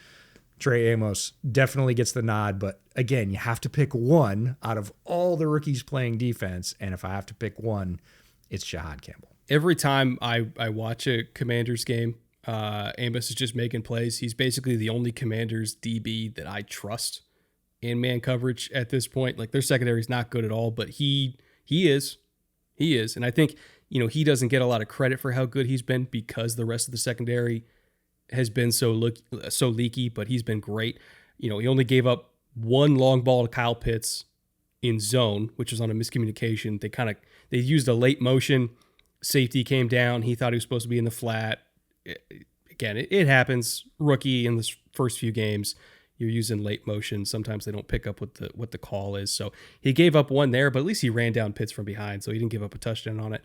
Trey Amos definitely gets the nod. But again, you have to pick one out of all the rookies playing defense. And if I have to pick one, it's Jihad Campbell. Every time I watch a Commanders game, Amos is just making plays. He's basically the only Commanders DB that I trust in man coverage at this point. Like, their secondary is not good at all, but he is. And I think, he doesn't get a lot of credit for how good he's been because the rest of the secondary has been so leaky, but he's been great. He only gave up one long ball to Kyle Pitts in zone, which was on a miscommunication. They used a late motion. Safety came down. He thought he was supposed to be in the flat. again, it happens. Rookie in the first few games, you're using late motion. Sometimes they don't pick up what the call is. So he gave up one there, but at least he ran down Pitts from behind, so he didn't give up a touchdown on it.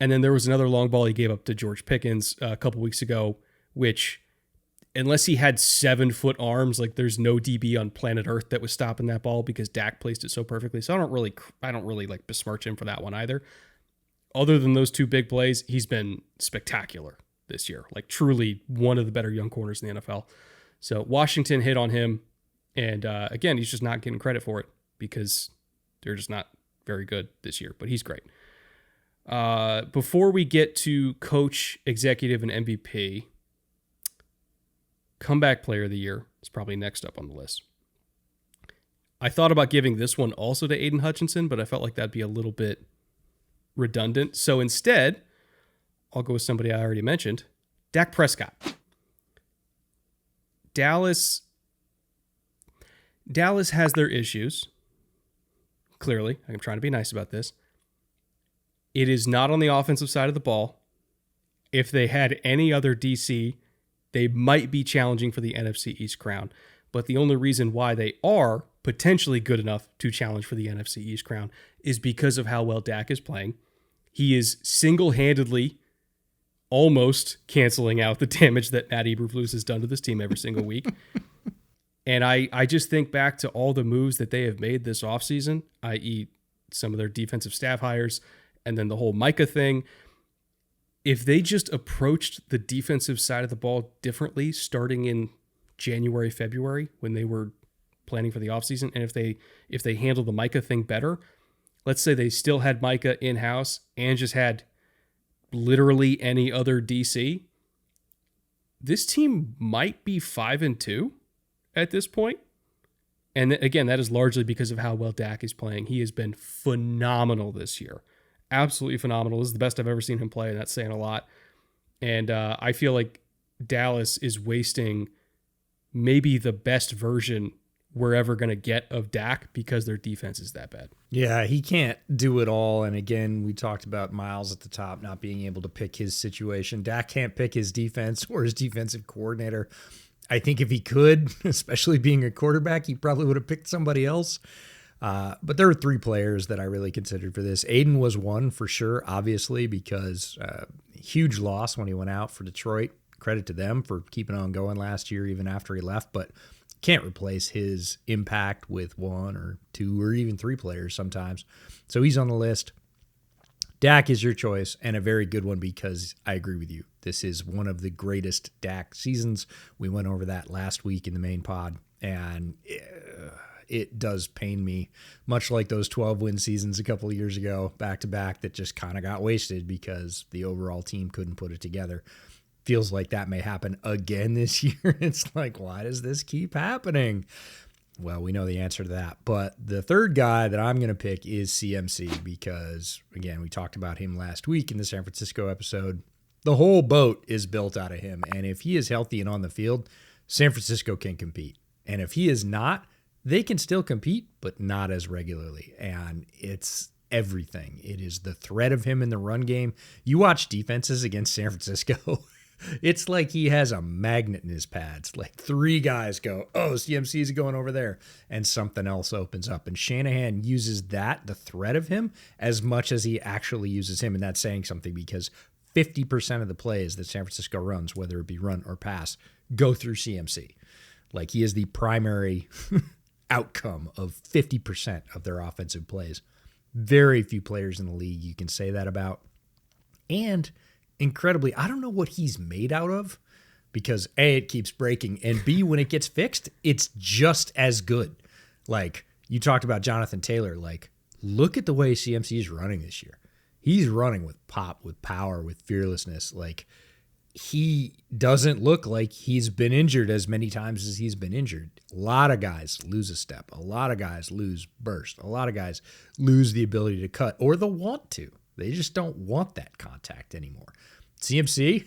And then there was another long ball he gave up to George Pickens a couple weeks ago, which, unless he had 7-foot arms, like there's no DB on planet Earth that was stopping that ball because Dak placed it so perfectly. So I don't really like besmirch him for that one either. Other than those two big plays, he's been spectacular this year. Like truly one of the better young corners in the NFL. So Washington hit on him. And again, he's just not getting credit for it because they're just not very good this year, but he's great. Before we get to coach, executive, and MVP, comeback player of the year is probably next up on the list. I thought about giving this one also to Aiden Hutchinson, but I felt like that'd be a little bit redundant. So instead, I'll go with somebody I already mentioned, Dak Prescott. Dallas has their issues. Clearly, I'm trying to be nice about this. It is not on the offensive side of the ball. If they had any other DC, they might be challenging for the NFC East crown. But the only reason why they are potentially good enough to challenge for the NFC East crown is because of how well Dak is playing. He is single-handedly almost canceling out the damage that Matt Eberflus has done to this team every single week. And I just think back to all the moves that they have made this offseason, i.e. some of their defensive staff hires, and then the whole Micah thing. If they just approached the defensive side of the ball differently starting in January, February, when they were planning for the offseason, and if they handled the Micah thing better, let's say they still had Micah in-house and just had literally any other DC, this team might be 5-2 at this point. And again, that is largely because of how well Dak is playing. He has been phenomenal this year. Absolutely phenomenal. This is the best I've ever seen him play, and that's saying a lot. And I feel like Dallas is wasting maybe the best version we're ever going to get of Dak because their defense is that bad. Yeah, he can't do it all. And again, we talked about Miles at the top not being able to pick his situation. Dak can't pick his defense or his defensive coordinator. I think if he could, especially being a quarterback, he probably would have picked somebody else. But there were three players that I really considered for this. Aiden was one for sure, obviously, because huge loss when he went out for Detroit. Credit to them for keeping on going last year, even after he left, but can't replace his impact with one or two or even three players sometimes. So he's on the list. Dak is your choice, and a very good one because I agree with you. This is one of the greatest Dak seasons. We went over that last week in the main pod, and it does pain me, much like those 12-win seasons a couple of years ago, back-to-back, that just kind of got wasted because the overall team couldn't put it together. Feels like that may happen again this year. It's like, why does this keep happening? Well, we know the answer to that. But the third guy that I'm going to pick is CMC because, again, we talked about him last week in the San Francisco episode. The whole boat is built out of him. And if he is healthy and on the field, San Francisco can compete. And if he is not, they can still compete, but not as regularly. And it's everything. It is the threat of him in the run game. You watch defenses against San Francisco, it's like he has a magnet in his pads. Like three guys go, oh, CMC's going over there, and something else opens up. And Shanahan uses that, the threat of him, as much as he actually uses him. And that's saying something because 50% of the plays that San Francisco runs, whether it be run or pass, go through CMC. Like he is the primary outcome of 50% of their offensive plays. Very few players in the league you can say that about. And incredibly, I don't know what he's made out of because A, it keeps breaking, and B, when it gets fixed, it's just as good. Like you talked about Jonathan Taylor, like look at the way CMC is running this year. He's running with pop, with power, with fearlessness. Like he doesn't look like he's been injured as many times as he's been injured. A lot of guys lose a step. A lot of guys lose burst. A lot of guys lose the ability to cut or the want to. They just don't want that contact anymore. CMC,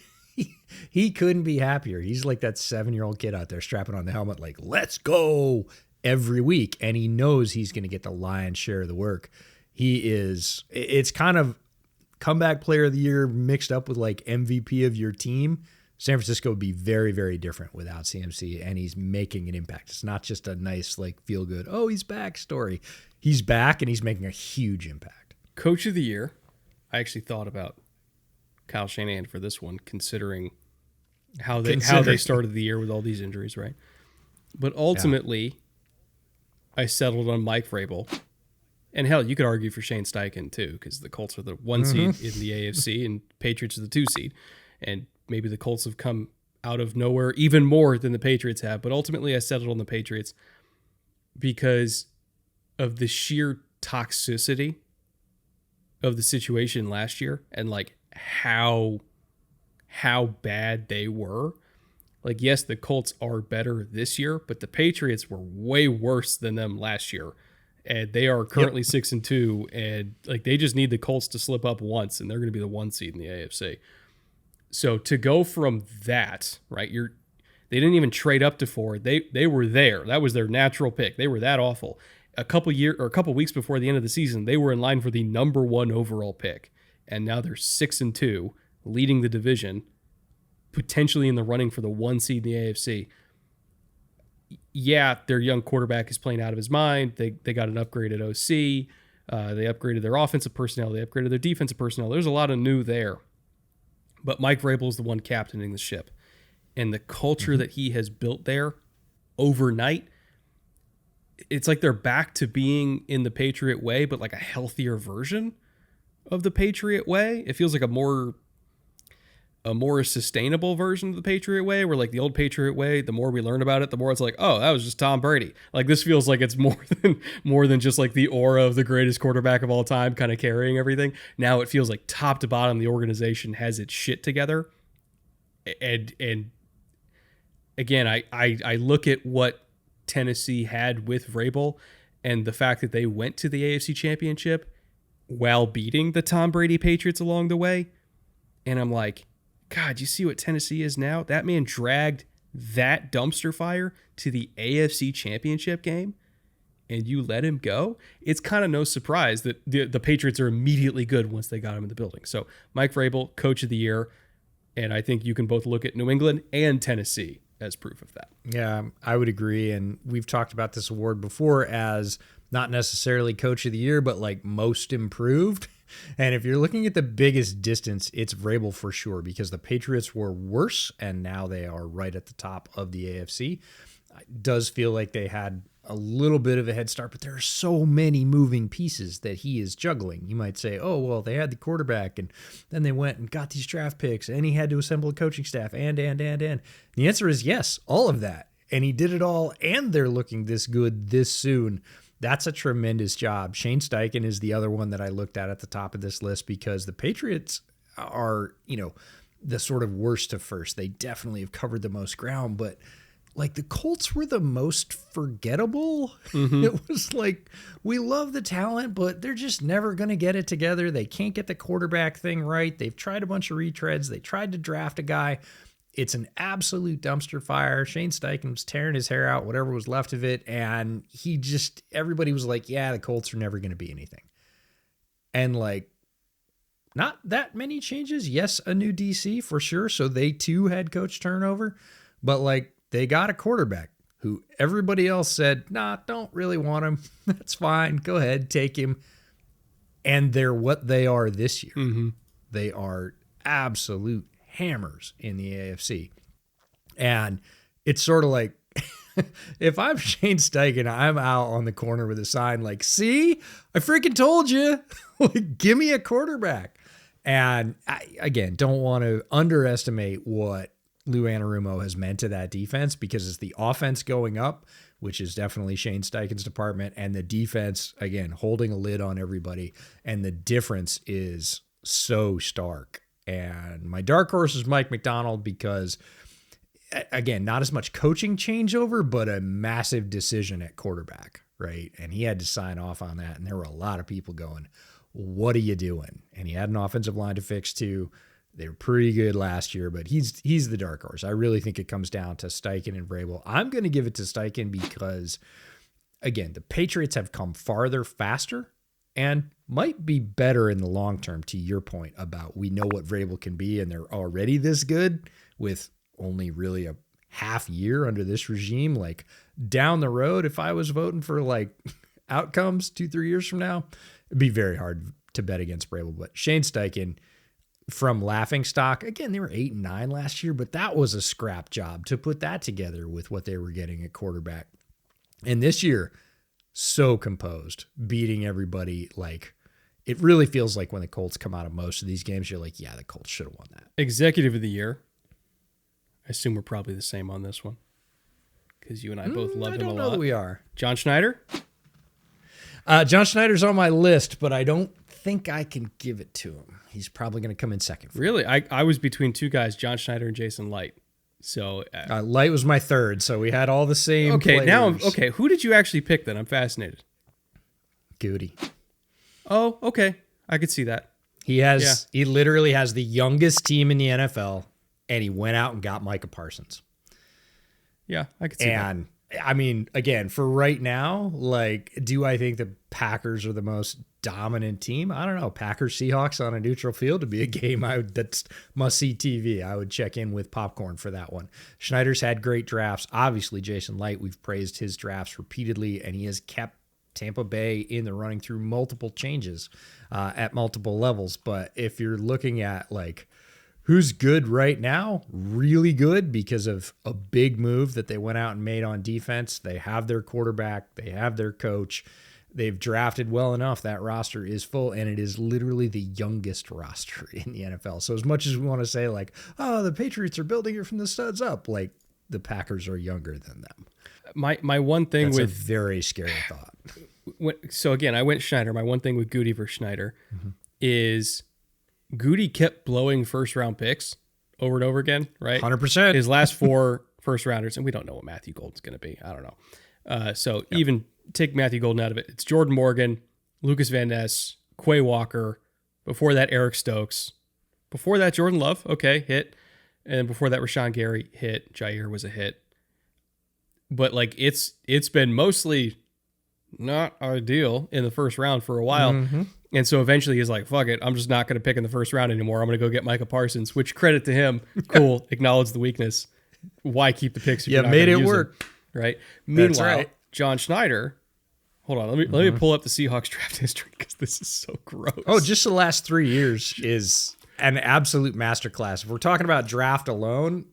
he couldn't be happier. He's like that 7-year-old kid out there strapping on the helmet like, let's go every week. And he knows he's going to get the lion's share of the work. It's kind of comeback player of the year mixed up with like MVP of your team. San Francisco would be very, very different without CMC, and he's making an impact. It's not just a nice, like, feel good, oh, he's back story. He's back, and he's making a huge impact. Coach of the year. I actually thought about Kyle Shanahan for this one, considering how they started the year with all these injuries, right? But ultimately, I settled on Mike Vrabel. And hell, you could argue for Shane Steichen too, because the Colts are the 1 seed in the AFC and Patriots are the 2 seed. And maybe the Colts have come out of nowhere even more than the Patriots have. But ultimately, I settled on the Patriots because of the sheer toxicity of the situation last year and like how bad they were. Like, yes, the Colts are better this year, but the Patriots were way worse than them last year. And they are currently 6-2, and like they just need the Colts to slip up once, and they're going to be the 1 seed in the AFC. So to go from that, right? They didn't even trade up to 4. They were there. That was their natural pick. They were that awful. A couple weeks before the end of the season, they were in line for the number 1 overall pick, and now they're 6-2, leading the division, potentially in the running for the 1 seed in the AFC. Yeah, their young quarterback is playing out of his mind. They got an upgraded OC. They upgraded their offensive personnel. They upgraded their defensive personnel. There's a lot of new there. But Mike Vrabel is the one captaining the ship. And the culture that he has built there overnight, it's like they're back to being in the Patriot way, but like a healthier version of the Patriot way. It feels like a more sustainable version of the Patriot way, where like the old Patriot way, the more we learn about it, the more it's like, oh, that was just Tom Brady. Like this feels like it's more than just like the aura of the greatest quarterback of all time kind of carrying everything. Now it feels like top to bottom, the organization has its shit together. And again, I look at what Tennessee had with Vrabel and the fact that they went to the AFC Championship while beating the Tom Brady Patriots along the way. And I'm like, God, you see what Tennessee is now? That man dragged that dumpster fire to the AFC Championship game, and you let him go? It's kind of no surprise that the Patriots are immediately good once they got him in the building. So Mike Vrabel, Coach of the Year, and I think you can both look at New England and Tennessee as proof of that. Yeah, I would agree, and we've talked about this award before as not necessarily Coach of the Year, but like most improved. And if you're looking at the biggest distance, it's Vrabel for sure, because the Patriots were worse and now they are right at the top of the AFC. It does feel like they had a little bit of a head start, but there are so many moving pieces that he is juggling. You might say, oh, well, they had the quarterback and then they went and got these draft picks and he had to assemble a coaching staff and. The answer is yes, all of that. And he did it all, and they're looking this good this soon. That's a tremendous job. Shane Steichen is the other one that I looked at the top of this list, because the Patriots are, the sort of worst to first. They definitely have covered the most ground, but like the Colts were the most forgettable. It was like, we love the talent, but they're just never going to get it together. They can't get the quarterback thing right. They've tried a bunch of retreads. They tried to draft a guy. It's an absolute dumpster fire. Shane Steichen was tearing his hair out, whatever was left of it. And everybody was like, yeah, the Colts are never going to be anything. And like, not that many changes. Yes, a new DC for sure. So they too had coach turnover, but like they got a quarterback who everybody else said, nah, don't really want him. That's fine. Go ahead, take him. And they're what they are this year. They are absolute hammers in the AFC. And it's sort of like, if I'm Shane Steichen, I'm out on the corner with a sign like, see, I freaking told you, like, give me a quarterback. And I, again, don't want to underestimate what Lou Anarumo has meant to that defense, because it's the offense going up, which is definitely Shane Steichen's department, and the defense, again, holding a lid on everybody. And the difference is so stark. And my dark horse is Mike Macdonald, because, again, not as much coaching changeover, but a massive decision at quarterback, right? And he had to sign off on that. And there were a lot of people going, what are you doing? And he had an offensive line to fix too. They were pretty good last year, but he's the dark horse. I really think it comes down to Steichen and Vrabel. I'm going to give it to Steichen because, again, the Patriots have come farther faster and might be better in the long term, to your point about we know what Vrabel can be and they're already this good. with only really a half year under this regime. Like down the road, if I was voting for like outcomes 2-3 years from now, it'd be very hard to bet against Vrabel. But Shane Steichen from laughingstock, again, they were 8-9 last year, but that was a scrap job to put that together with what they were getting at quarterback. And this year, so composed, beating everybody. Like, it really feels like when the Colts come out of most of these games, you're like, yeah, the Colts should have won that. Executive of the year. I assume we're probably the same on this one because you and I both love him a lot. I don't know that we are. John Schneider? John Schneider's on my list, but I don't think I can give it to him. He's probably going to come in second. Really? I was between two guys, John Schneider and Jason Light. So Light was my third, so we had all the same players. Now, who did you actually pick then? I'm fascinated. Goody. Oh, okay. I could see that. He literally has the youngest team in the NFL, and he went out and got Micah Parsons. Yeah, I could see that. And I mean, again, for right now, like, do I think the Packers are the most dominant team? I don't know. Packers Seahawks on a neutral field to be a game that's must see TV. I would check in with popcorn for that one. Schneider's had great drafts. Obviously, Jason Light, we've praised his drafts repeatedly, and he has kept Tampa Bay in the running through multiple changes at multiple levels. But if you're looking at like who's good right now, really good because of a big move that they went out and made on defense. They have their quarterback. They have their coach. They've drafted well enough. That roster is full, and it is literally the youngest roster in the NFL. So as much as we want to say like, oh, the Patriots are building it from the studs up, like the Packers are younger than them. My one thing That's with a very scary thought. So again, I went Schneider. My one thing with Goody versus Schneider is Goody kept blowing first round picks over and over again, right? 100%. His last 4 first rounders, and we don't know what Matthew Golden's going to be. I don't know. Even take Matthew Golden out of it. It's Jordan Morgan, Lucas Van Ness, Quay Walker. Before that, Eric Stokes. Before that, Jordan Love. Okay, hit. And before that, Rashawn Gary hit. Jair was a hit. But like it's been mostly not ideal in the first round for a while. Mm-hmm. And so eventually he's like, fuck it, I'm just not going to pick in the first round anymore. I'm going to go get Micah Parsons, which credit to him. Cool. Acknowledge the weakness. Why keep the picks? Yeah, made it work. Them, right. Meanwhile, right. John Schneider, hold on. Let me pull up the Seahawks draft history because this is so gross. Oh, just the last 3 years is an absolute masterclass. If we're talking about draft alone,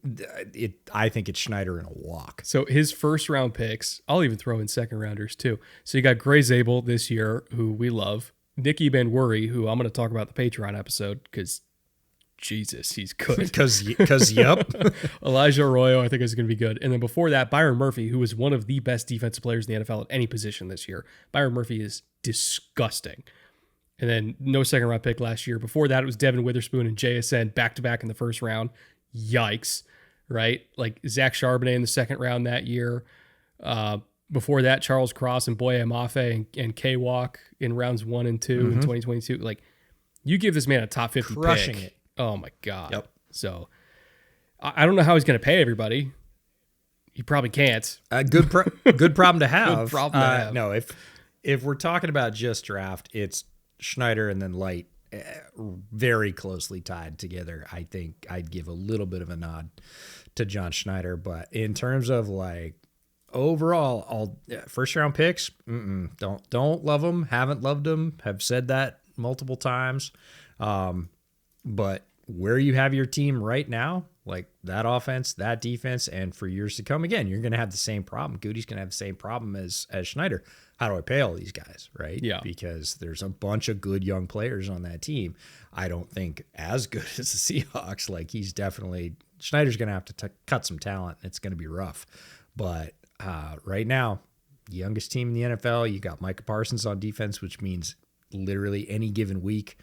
I think it's Schneider in a walk. So his first round picks, I'll even throw in second rounders too. So you got Gray Zabel this year, who we love. Nicky Ben Worry, who I'm going to talk about the Patreon episode because Jesus, he's good. Because yep. Elijah Arroyo, I think, is going to be good. And then before that, Byron Murphy, who is one of the best defensive players in the NFL at any position this year. Byron Murphy is disgusting. And then no second round pick last year. Before that, it was Devin Witherspoon and JSN back-to-back in the first round. Yikes, right? Like Zach Charbonnet in the second round that year. Before that, Charles Cross and Boye Mafe and K-Walk in rounds 1 and 2 in 2022. Like, you give this man a top 50 Crushing pick. It. Oh, my God. Yep. So, I don't know how he's going to pay everybody. He probably can't. Good problem to have. Good problem to have. No, if we're talking about just draft, it's Schneider and then Light, very closely tied together. I think I'd give a little bit of a nod to John Schneider, but in terms of like overall, all first round picks, don't love them, haven't loved them, have said that multiple times. But where you have your team right now, like that offense, that defense, and for years to come, again, you're going to have the same problem. Goody's going to have the same problem as Schneider. How do I pay all these guys, right? Yeah. Because there's a bunch of good young players on that team. I don't think as good as the Seahawks. Like Schneider's going to have to cut some talent. It's going to be rough. But right now, youngest team in the NFL, you got Micah Parsons on defense, which means literally any given week,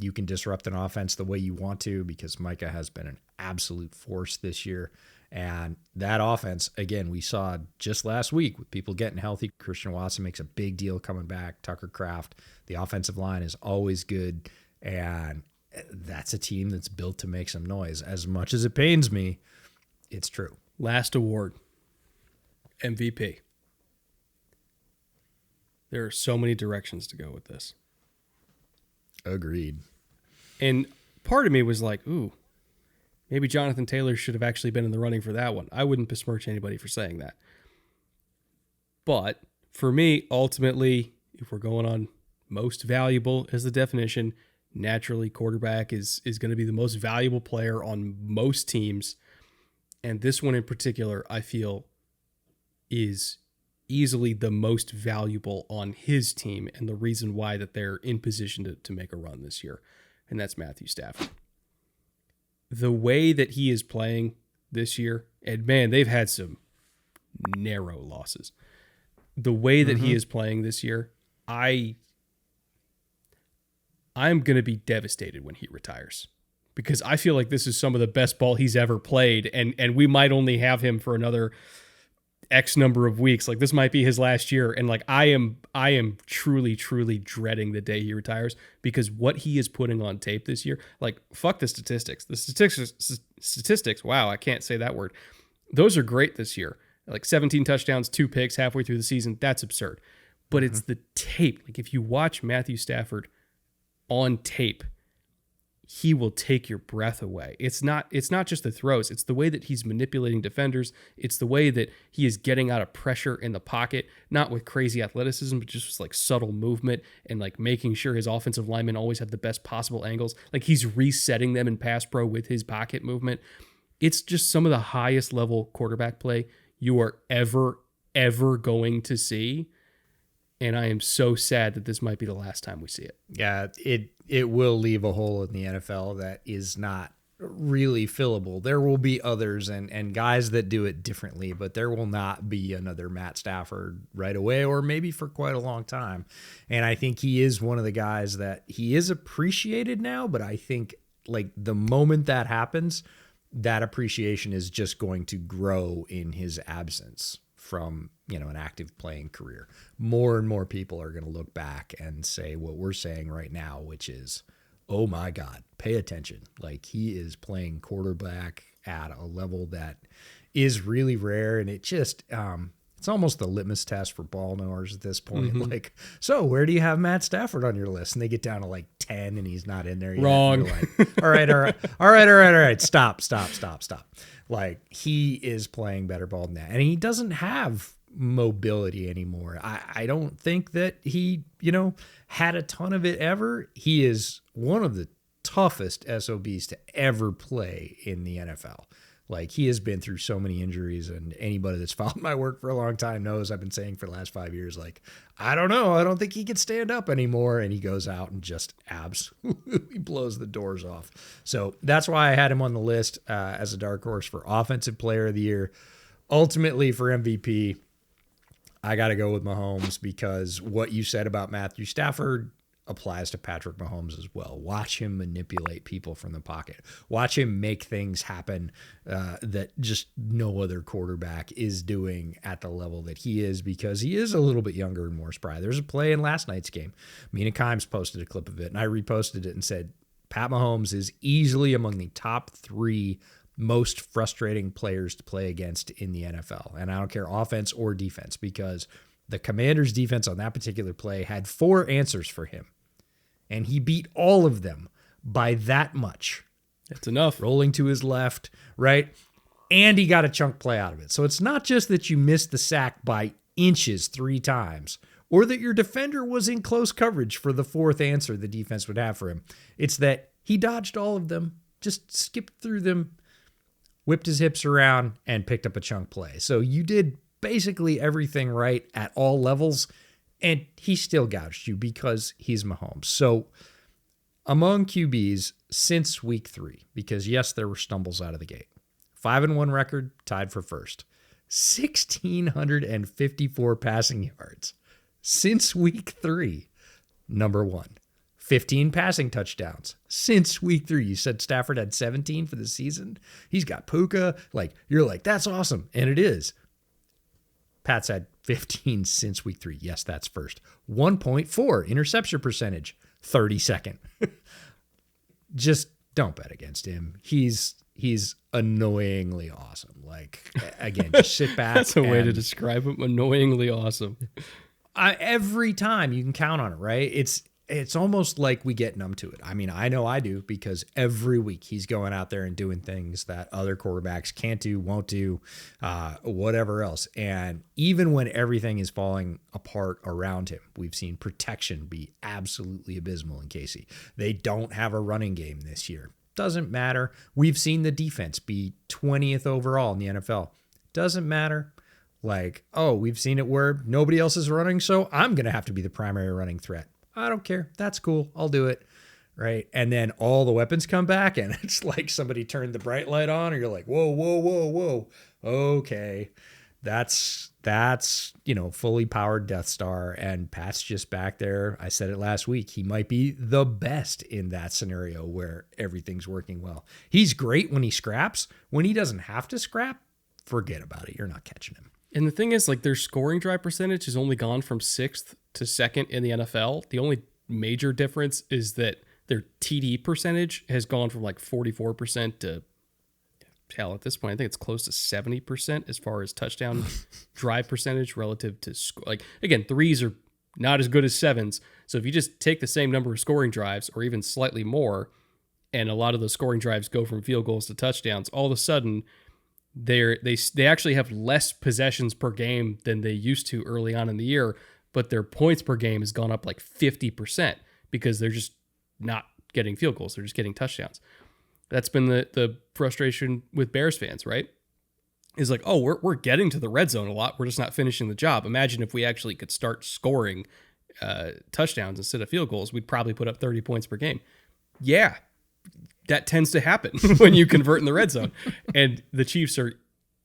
you can disrupt an offense the way you want to because Micah has been an absolute force this year. And that offense, again, we saw just last week with people getting healthy. Christian Watson makes a big deal coming back. Tucker Kraft, the offensive line is always good. And that's a team that's built to make some noise. As much as it pains me, it's true. Last award, MVP. There are so many directions to go with this. Agreed. And part of me was like, ooh, Maybe Jonathan Taylor should have actually been in the running for that one. I wouldn't besmirch anybody for saying that. But for me, ultimately, if we're going on most valuable as the definition, naturally quarterback is going to be the most valuable player on most teams. And this one in particular, I feel, is easily the most valuable on his team and the reason why that they're in position to make a run this year. And that's Matthew Stafford. The way that he is playing this year, and man, they've had some narrow losses. The way that he is playing this year, I'm going to be devastated when he retires, because I feel like this is some of the best ball he's ever played, and we might only have him for another X number of weeks. Like, this might be his last year, and like I am truly dreading the day he retires, because what he is putting on tape this year, like, fuck the statistics. Statistics, wow, I can't say that word. Those are great this year. Like 17 touchdowns, 2 picks halfway through the season. That's absurd. But it's the tape. Like, if you watch Matthew Stafford on tape, he will take your breath away. It's not just the throws. It's the way that he's manipulating defenders. It's the way that he is getting out of pressure in the pocket, not with crazy athleticism, but just with like subtle movement and like making sure his offensive linemen always have the best possible angles. Like, he's resetting them in pass pro with his pocket movement. It's just some of the highest level quarterback play you are ever going to see. And I am so sad that this might be the last time we see it. Yeah, it will leave a hole in the NFL that is not really fillable. There will be others and guys that do it differently, but there will not be another Matt Stafford right away, or maybe for quite a long time. And I think he is one of the guys that he is appreciated now, but I think like the moment that happens, that appreciation is just going to grow in his absence from, an active playing career. More and more people are going to look back and say what we're saying right now, which is, oh my God, pay attention. Like, he is playing quarterback at a level that is really rare. And it just, it's almost the litmus test for ball knowers at this point. Like, so where do you have Matt Stafford on your list? And they get down to like 10 and he's not in there yet. Wrong. Like, all right. Stop. Like, he is playing better ball than that. And he doesn't have mobility anymore. I don't think that he, had a ton of it ever. He is one of the toughest SOBs to ever play in the NFL. Like, he has been through so many injuries, and anybody that's followed my work for a long time knows I've been saying for the last 5 years, like, I don't know. I don't think he can stand up anymore. And he goes out and just absolutely blows the doors off. So that's why I had him on the list as a dark horse for Offensive Player of the Year. Ultimately, for MVP, I got to go with Mahomes, because what you said about Matthew Stafford applies to Patrick Mahomes as well. Watch him manipulate people from the pocket. Watch him make things happen that just no other quarterback is doing at the level that he is, because he is a little bit younger and more spry. There's a play in last night's game. Mina Kimes posted a clip of it, and I reposted it and said, Pat Mahomes is easily among the top 3 most frustrating players to play against in the NFL. And I don't care offense or defense, because the Commanders' defense on that particular play had 4 answers for him. And he beat all of them by that much. That's enough. Rolling to his left, right? And he got a chunk play out of it. So it's not just that you missed the sack by inches 3 times, or that your defender was in close coverage for the 4th answer the defense would have for him. It's that he dodged all of them, just skipped through them, whipped his hips around, and picked up a chunk play. So you did basically everything right at all levels, and he still gouged you because he's Mahomes. So among QBs since week 3, because yes, there were stumbles out of the gate, 5-1 record, tied for first, 1,654 passing yards since week 3, number 1, 15 passing touchdowns since week 3. You said Stafford had 17 for the season. He's got Puka. Like, you're like, that's awesome. And it is. Pat's had 15 since week 3. Yes, that's first. 1.4 interception percentage, 32nd. Just don't bet against him. He's annoyingly awesome. Like, again, just sit back. That's a way to describe him. Annoyingly awesome. Every time you can count on it, right? it's almost like we get numb to it. I mean, I know I do, because every week he's going out there and doing things that other quarterbacks can't do, won't do, whatever else. And even when everything is falling apart around him, we've seen protection be absolutely abysmal in Casey. They don't have a running game this year. Doesn't matter. We've seen the defense be 20th overall in the NFL. Doesn't matter. Like, oh, we've seen it where nobody else is running, so I'm going to have to be the primary running threat. I don't care. That's cool. I'll do it. Right. And then all the weapons come back and it's like somebody turned the bright light on, or you're like, whoa, whoa, whoa, whoa. Okay. That's, fully powered Death Star, and Pat's just back there. I said it last week. He might be the best in that scenario where everything's working well. He's great when he scraps. When he doesn't have to scrap, forget about it. You're not catching him. And the thing is, like, their scoring drive percentage has only gone from 6th to 2nd in the NFL. The only major difference is that their TD percentage has gone from like 44% to, hell, at this point, I think it's close to 70% as far as touchdown drive percentage relative to, like, again, 3s are not as good as 7s. So if you just take the same number of scoring drives or even slightly more, and a lot of those scoring drives go from field goals to touchdowns, all of a sudden, they actually have less possessions per game than they used to early on in the year, but their points per game has gone up like 50% because they're just not getting field goals. They're just getting touchdowns. That's been the frustration with Bears fans, right? Is like, oh, we're getting to the red zone a lot. We're just not finishing the job. Imagine if we actually could start scoring touchdowns instead of field goals. We'd probably put up 30 points per game. Yeah, that tends to happen when you convert in the red zone. And the Chiefs are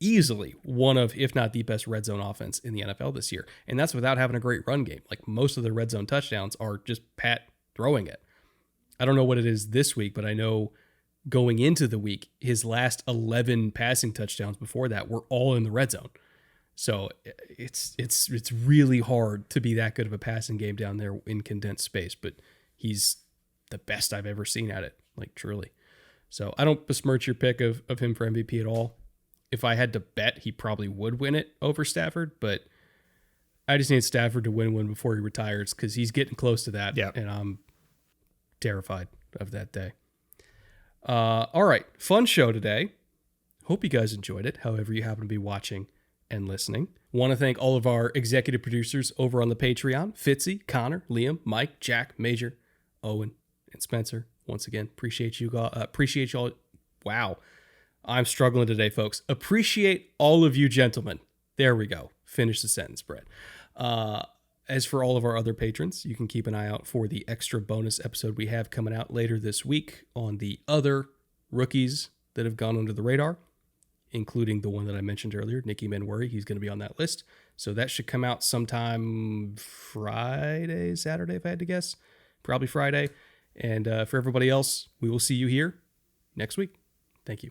easily one of, if not the best red zone offense in the NFL this year. And that's without having a great run game. Like, most of the red zone touchdowns are just Pat throwing it. I don't know what it is this week, but I know going into the week, his last 11 passing touchdowns before that were all in the red zone. So it's really hard to be that good of a passing game down there in condensed space, but he's the best I've ever seen at it, like, truly. So I don't besmirch your pick of him for MVP at all. If I had to bet, he probably would win it over Stafford, but I just need Stafford to win one before he retires, because he's getting close to that, and I'm terrified of that day. All right, fun show today. Hope you guys enjoyed it, however you happen to be watching and listening. Want to thank all of our executive producers over on the Patreon: Fitzy, Connor, Liam, Mike, Jack, Major, Owen, and Spencer. Once again, appreciate you all. Wow, I'm struggling today, folks. Appreciate all of you gentlemen. There we go. Finish the sentence, Brett. As for all of our other patrons, you can keep an eye out for the extra bonus episode we have coming out later this week on the other rookies that have gone under the radar, including the one that I mentioned earlier, Nicky Manwari. He's going to be on that list. So that should come out sometime Friday, Saturday, if I had to guess. Probably Friday. And for everybody else, we will see you here next week. Thank you.